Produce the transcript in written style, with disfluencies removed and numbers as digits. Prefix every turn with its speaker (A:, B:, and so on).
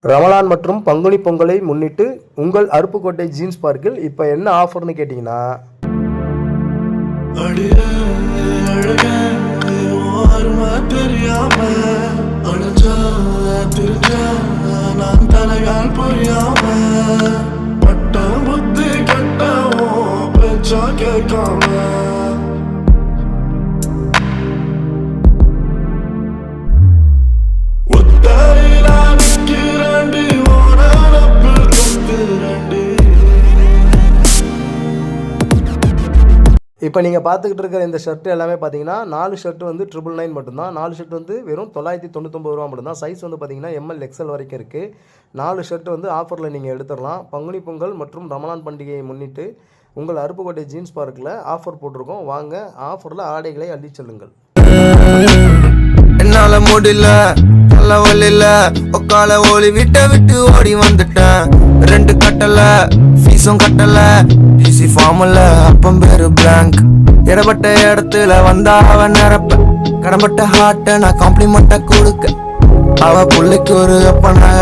A: ரமலான் மற்றும் பங்குனி பொங்கலை முன்னிட்டு உங்கள் அருப்புக்கோட்டை ஜீன்ஸ் பார்க்கில் இப்போ என்ன ஆஃபர்னு கேட்டிங்கன்னா, இப்போ நீங்கள் பார்த்துக்கிட்டு இருக்கிற இந்த ஷர்ட் எல்லாமே பார்த்தீங்கன்னா 4 ஷர்ட் வந்து 999 மட்டும்தான். 4 ஷர்ட் வந்து வெறும் 999 ரூபா மட்டும்தான். சைஸ் வந்து பார்த்தீங்கன்னா ML XL வரைக்கும் இருக்குது. 4 ஷர்ட் வந்து ஆஃபரில் நீங்கள் எடுத்துடலாம். பங்குனி பொங்கல் மற்றும் ரமலான் பண்டிகையை முன்னிட்டு உங்கள் அருப்புக்கோட்டை ஜீன்ஸ் பார்க்கில் ஆஃபர் போட்டிருக்கோம். வாங்க, ஆஃபரில் ஆடைகளை அள்ளி செல்லுங்கள்.
B: என்னால முடியல நல்ல ஒலில உக்கால ஒளி விட்டு ஓடி வந்துட்டேன். 2 கட்டல ஃபீஸும் கட்டல ஈஸி ஃபார்முல அப்பம் பேரு பிளாங்க். இடப்பட்ட இடத்துல வந்தா அவன் நிரப்ப கடம்பட்ட ஹார்ட்ட நான் காம்ப்ளிமெண்ட்டா கொடுக்க அவ புள்ளைக்கு ஒரு அப்பனாக